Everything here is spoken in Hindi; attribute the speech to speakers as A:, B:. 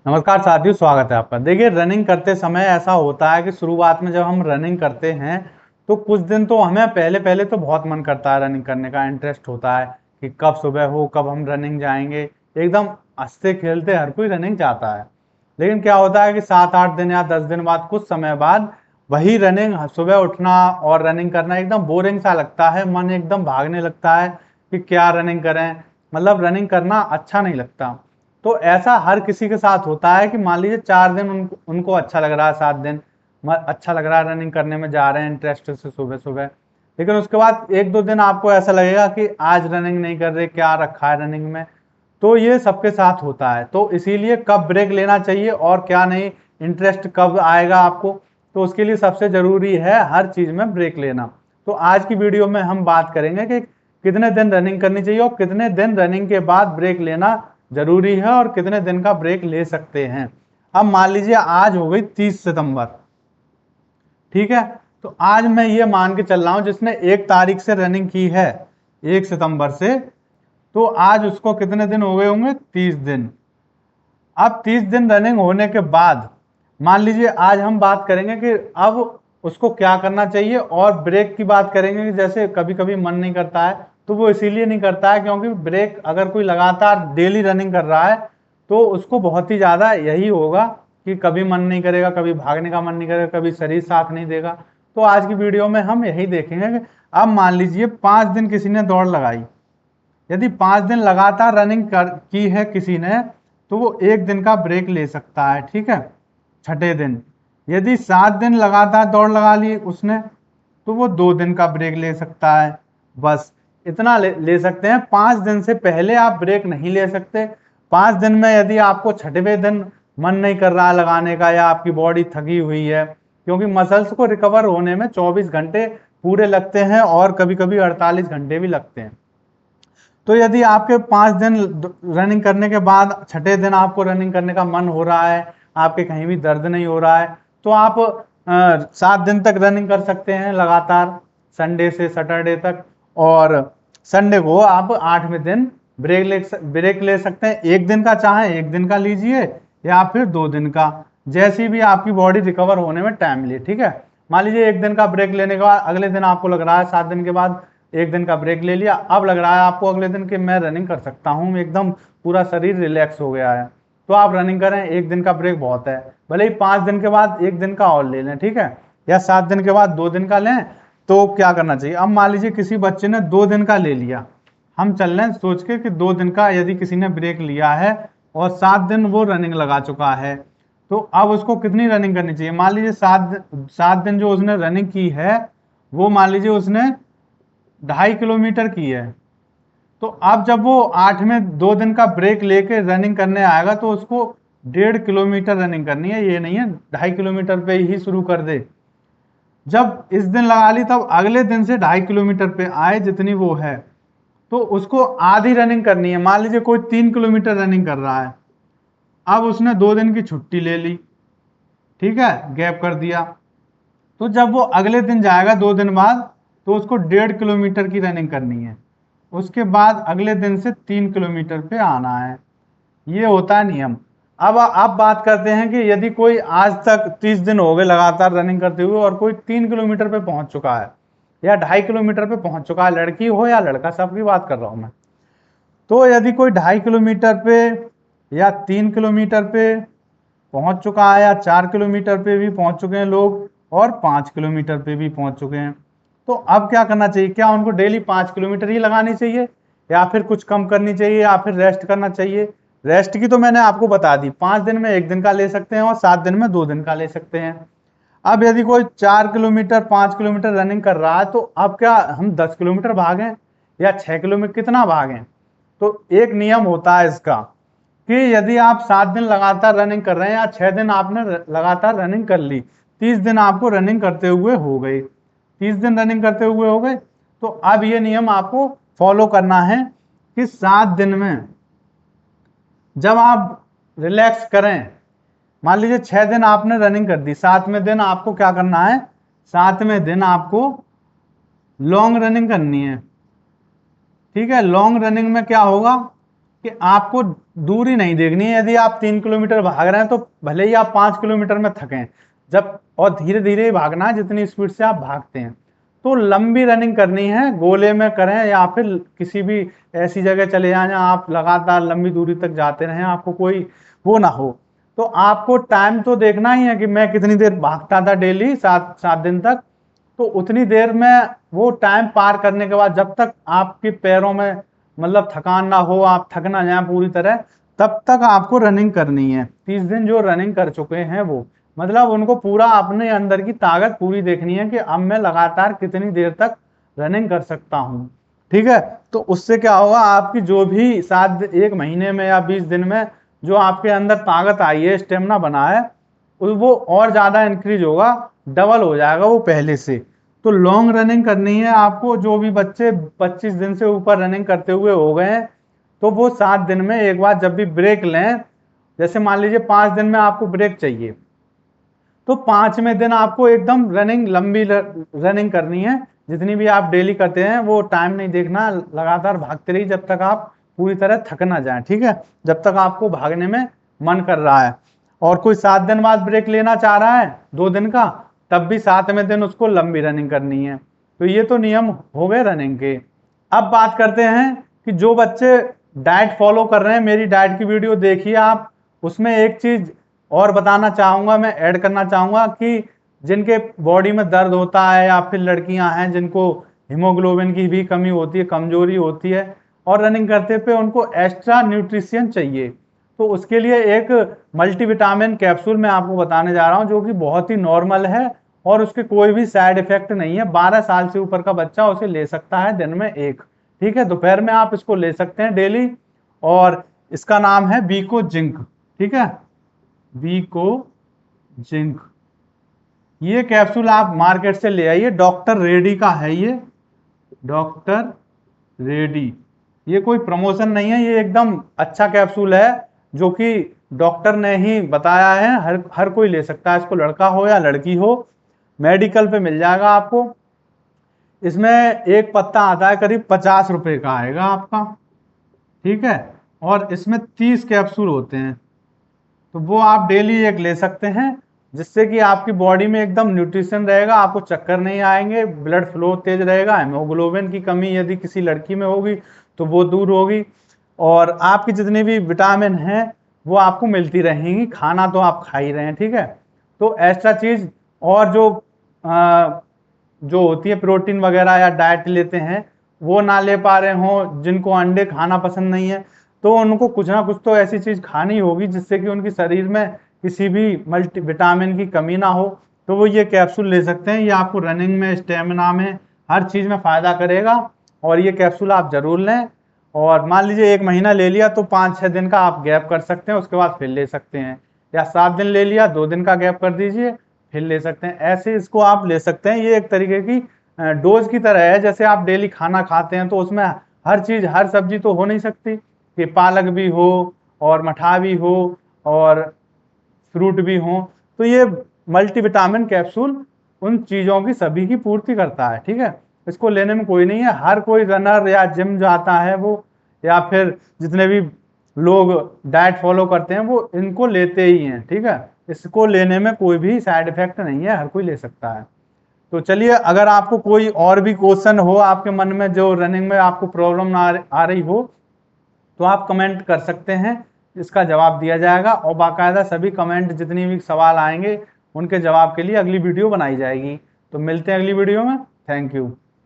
A: नमस्कार साथियों, स्वागत है आपका। देखिए, रनिंग करते समय ऐसा होता है कि शुरुआत में जब हम रनिंग करते हैं तो कुछ दिन तो हमें पहले पहले तो बहुत मन करता है, रनिंग करने का इंटरेस्ट होता है कि कब सुबह हो, कब हम रनिंग जाएंगे। एकदम हंसते खेलते हर कोई रनिंग जाता है। लेकिन क्या होता है कि 7-8 दिन या 10 दिन बाद, कुछ समय बाद वही रनिंग, सुबह उठना और रनिंग करना एकदम बोरिंग सा लगता है। मन एकदम भागने लगता है कि क्या रनिंग करें, मतलब रनिंग करना अच्छा नहीं लगता। तो ऐसा हर किसी के साथ होता है कि मान लीजिए 4 दिन उनको अच्छा लग रहा है, 7 दिन अच्छा लग रहा है, रनिंग करने में जा रहे हैं इंटरेस्ट से सुबह सुबह। लेकिन उसके बाद 1-2 दिन आपको ऐसा लगेगा कि आज रनिंग नहीं कर रहे, क्या रखा है रनिंग में। तो ये सबके साथ होता है। तो इसीलिए कब ब्रेक लेना चाहिए और क्या नहीं, इंटरेस्ट कब आएगा आपको, तो उसके लिए सबसे जरूरी है हर चीज में ब्रेक लेना। तो आज की वीडियो में हम बात करेंगे कि कितने दिन रनिंग करनी चाहिए और कितने दिन रनिंग के बाद ब्रेक लेना जरूरी है और कितने दिन का ब्रेक ले सकते हैं। अब मान लीजिए आज हो गई 30 सितंबर, ठीक है। तो आज मैं ये मान के चल रहा हूं जिसने 1 तारीख से रनिंग की है, 1 सितंबर से, तो आज उसको कितने दिन हो गए होंगे? 30 दिन। अब 30 दिन रनिंग होने के बाद मान लीजिए आज हम बात करेंगे कि अब उसको क्या करना चाहिए, और ब्रेक की बात करेंगे कि जैसे कभी कभी मन नहीं करता है तो वो इसीलिए नहीं करता है क्योंकि ब्रेक, अगर कोई लगातार डेली रनिंग कर रहा है तो उसको बहुत ही ज्यादा यही होगा कि कभी मन नहीं करेगा, कभी भागने का मन नहीं करेगा, कभी शरीर साथ नहीं देगा। तो आज की वीडियो में हम यही देखेंगे कि अब मान लीजिए 5 दिन किसी ने दौड़ लगाई, यदि 5 दिन लगातार रनिंग की है किसी ने, तो वो 1 दिन का ब्रेक ले सकता है, ठीक है। छठे दिन यदि 7 दिन लगातार दौड़ लगा ली उसने, तो वो 2 दिन का ब्रेक ले सकता है। बस इतना ले सकते हैं। 5 दिन से पहले आप ब्रेक नहीं ले सकते। 5 दिन में यदि आपको छठवें दिन मन नहीं कर रहा लगाने का, या आपकी बॉडी थकी हुई है, क्योंकि मसल्स को रिकवर होने में 24 घंटे पूरे लगते हैं और कभी कभी 48 घंटे भी लगते हैं। तो यदि आपके 5 दिन रनिंग करने के बाद छठे दिन आपको रनिंग करने का मन हो रहा है, आपके कहीं भी दर्द नहीं हो रहा है, तो आप 7 दिन तक रनिंग कर सकते हैं लगातार, संडे से सैटरडे तक। और संडे को आप 8वें दिन ब्रेक ले सकते हैं। 1 दिन का चाहे 1 दिन का लीजिए, या फिर 2 दिन का, जैसी भी आपकी बॉडी रिकवर होने में टाइम ले, ठीक है। मान लीजिए 1 दिन का ब्रेक लेने के बाद अगले दिन आपको लग रहा है, 7 दिन के बाद 1 दिन का ब्रेक ले लिया, अब लग रहा है आपको अगले दिन कि मैं रनिंग कर सकता हूँ, एकदम पूरा शरीर रिलैक्स हो गया है, तो आप रनिंग करें। 1 दिन का ब्रेक बहुत है। भले ही 5 दिन के बाद 1 दिन का और ले लें, ठीक है, या 7 दिन के बाद 2 दिन का लें। तो क्या करना चाहिए? अब मान लीजिए किसी बच्चे ने 2 दिन का ले लिया, हम चल रहे हैं सोच के कि 2 दिन का यदि किसी ने ब्रेक लिया है और 7 दिन वो रनिंग लगा चुका है, तो अब उसको कितनी रनिंग करनी चाहिए? मान लीजिए 7 दिन जो उसने रनिंग की है, वो मान लीजिए उसने 2.5 किलोमीटर की है। तो अब जब वो 8 में 2 दिन का ब्रेक लेके रनिंग करने आएगा तो उसको 1.5 किलोमीटर रनिंग करनी है, ये नहीं है 2.5 किलोमीटर पे ही शुरू कर दे। जब इस दिन लगा ली तब अगले दिन से 2.5 किलोमीटर पे आए जितनी वो है, तो उसको आधी रनिंग करनी है। मान लीजिए कोई 3 किलोमीटर रनिंग कर रहा है, अब उसने 2 दिन की छुट्टी ले ली, ठीक है, गैप कर दिया। तो जब वो अगले दिन जाएगा 2 दिन बाद, तो उसको 1.5 किलोमीटर की रनिंग करनी है। उसके बाद अगले दिन से 3 किलोमीटर पे आना है। ये होता है नियम। अब बात करते हैं कि यदि कोई आज तक 30 दिन हो गए लगातार रनिंग करते हुए और कोई 3 किलोमीटर पे पहुंच चुका है या 2.5 किलोमीटर पे पहुंच चुका है, लड़की हो या लड़का, सबकी बात कर रहा हूं मैं। तो यदि कोई 2.5 किलोमीटर पे या 3 किलोमीटर पे पहुंच चुका है, या 4 किलोमीटर पे भी पहुंच चुके हैं लोग, और 5 किलोमीटर पे भी पहुंच चुके हैं, तो अब क्या करना चाहिए? क्या उनको डेली 5 किलोमीटर ही लगानी चाहिए, या फिर कुछ कम करनी चाहिए, या फिर रेस्ट करना चाहिए? रेस्ट की तो मैंने आपको बता दी, 5 दिन में 1 दिन का ले सकते हैं और 7 दिन में 2 दिन का ले सकते हैं। अब यदि कोई 4 किलोमीटर 5 किलोमीटर रनिंग कर रहा है, तो अब क्या हम 10 किलोमीटर भागें या 6 किलोमीटर, कितना भागें? तो एक नियम होता है इसका कि यदि आप 7 दिन लगातार रनिंग कर रहे हैं या 6 दिन आपने लगातार रनिंग कर ली, 30 दिन आपको रनिंग करते हुए हो गए, 30 दिन रनिंग करते हुए हो गए, तो अब ये नियम आपको फॉलो करना है कि 7 दिन में जब आप रिलैक्स करें, मान लीजिए 6 दिन आपने रनिंग कर दी, 7वें दिन आपको क्या करना है? 7वें दिन आपको लॉन्ग रनिंग करनी है, ठीक है। लॉन्ग रनिंग में क्या होगा? कि आपको दूरी नहीं देखनी है। यदि आप 3 किलोमीटर भाग रहे हैं तो भले ही आप 5 किलोमीटर में थकें, जब और धीरे धीरे ही भागना है जितनी स्पीड से आप भागते हैं। तो लंबी रनिंग करनी है, गोले में करें या फिर किसी भी ऐसी जगह चले जाएं जहाँ आप लगातार लंबी दूरी तक जाते रहें, आपको कोई वो ना हो। तो आपको टाइम तो देखना ही है कि मैं कितनी देर भागता था डेली 7 दिन तक। तो उतनी देर में वो टाइम पार करने के बाद जब तक आपके पैरों में मतलब थकान ना हो, आप थक ना जाए पूरी तरह, तब तक आपको रनिंग करनी है। 30 दिन जो रनिंग कर चुके हैं वो मतलब उनको पूरा अपने अंदर की ताकत पूरी देखनी है कि अब मैं लगातार कितनी देर तक रनिंग कर सकता हूँ। ठीक है, तो उससे क्या होगा, आपकी जो भी 1 महीने में या 20 दिन में जो आपके अंदर ताकत आई है, स्टेमिना बना है, वो और ज्यादा इंक्रीज होगा, डबल हो जाएगा वो पहले से। तो लॉन्ग रनिंग करनी है आपको। जो भी बच्चे 25 दिन से ऊपर रनिंग करते हुए हो गए हैं, तो वो 7 दिन में एक बार जब भी ब्रेक लें, जैसे मान लीजिए 5 दिन में आपको ब्रेक चाहिए, तो 5वें दिन आपको एकदम रनिंग लंबी रनिंग करनी है। जितनी भी आप डेली करते हैं वो टाइम नहीं देखना, लगातार भागते रहिए जब तक आप पूरी तरह थक ना जाए। ठीक है, जब तक आपको भागने में मन कर रहा है। और कोई 7 दिन बाद ब्रेक लेना चाह रहा है 2 दिन का, तब भी 7वें दिन उसको लंबी रनिंग करनी है। तो ये तो नियम हो गए रनिंग के। अब बात करते हैं कि जो बच्चे डाइट फॉलो कर रहे हैं, मेरी डाइट की वीडियो देखिए आप, उसमें एक चीज और बताना चाहूंगा, मैं ऐड करना चाहूंगा कि जिनके बॉडी में दर्द होता है या फिर लड़कियां हैं जिनको हीमोग्लोबिन की भी कमी होती है, कमजोरी होती है, और रनिंग करते पे उनको एक्स्ट्रा न्यूट्रिशन चाहिए, तो उसके लिए एक मल्टीविटामिन कैप्सूल मैं आपको बताने जा रहा हूं, जो कि बहुत ही नॉर्मल है और उसके कोई भी साइड इफेक्ट नहीं है। 12 साल से ऊपर का बच्चा उसे ले सकता है दिन में एक। ठीक है, दोपहर में आप इसको ले सकते हैं डेली। और इसका नाम है बीको जिंक। ठीक है, बीको जिंक। ये कैप्सूल आप मार्केट से ले आइए, डॉक्टर रेडी का है ये, डॉक्टर रेडी। ये कोई प्रमोशन नहीं है, ये एकदम अच्छा कैप्सूल है जो कि डॉक्टर ने ही बताया है। हर हर कोई ले सकता है इसको, लड़का हो या लड़की हो। मेडिकल पे मिल जाएगा आपको। इसमें एक पत्ता आता है, करीब 50 रुपए का आएगा आपका। ठीक है, और इसमें 30 कैप्सूल होते हैं, तो वो आप डेली एक ले सकते हैं, जिससे कि आपकी बॉडी में एकदम न्यूट्रिशन रहेगा, आपको चक्कर नहीं आएंगे, ब्लड फ्लो तेज रहेगा, हेमोग्लोबिन की कमी यदि किसी लड़की में होगी तो वो दूर होगी, और आपकी जितनी भी विटामिन हैं वो आपको मिलती रहेंगी। खाना तो आप खा ही रहे हैं। ठीक है, तो एक्स्ट्रा चीज और जो होती है प्रोटीन वगैरह या डाइट लेते हैं वो ना ले पा रहे हो, जिनको अंडे खाना पसंद नहीं है, तो उनको कुछ ना कुछ तो ऐसी चीज खानी होगी जिससे कि उनकी शरीर में किसी भी मल्टी विटामिन की कमी ना हो, तो वो ये कैप्सूल ले सकते हैं। ये आपको रनिंग में, स्टेमिना में, हर चीज में फायदा करेगा, और ये कैप्सूल आप जरूर लें। और मान लीजिए 1 महीना ले लिया तो 5-6 दिन का आप गैप कर सकते हैं, उसके बाद फिर ले सकते हैं, या 7 दिन ले लिया 2 दिन का गैप कर दीजिए, फिर ले सकते हैं। ऐसे इसको आप ले सकते हैं। ये एक तरीके की डोज की तरह है। जैसे आप डेली खाना खाते हैं तो उसमें हर चीज, हर सब्जी तो हो नहीं सकती कि पालक भी हो और मठा भी हो और फ्रूट भी हो, तो ये मल्टीविटामिन कैप्सूल उन चीजों की सभी की पूर्ति करता है। ठीक है, इसको लेने में कोई नहीं है, हर कोई रनर या जिम जाता है वो, या फिर जितने भी लोग डाइट फॉलो करते हैं वो इनको लेते ही हैं। ठीक है, इसको लेने में कोई भी साइड इफेक्ट नहीं है, हर कोई ले सकता है। तो चलिए, अगर आपको कोई और भी क्वेश्चन हो आपके मन में, जो रनिंग में आपको प्रॉब्लम आ रही हो, तो आप कमेंट कर सकते हैं, इसका जवाब दिया जाएगा। और बाकायदा सभी कमेंट जितनी भी सवाल आएंगे उनके जवाब के लिए अगली वीडियो बनाई जाएगी। तो मिलते हैं अगली वीडियो में। Thank you.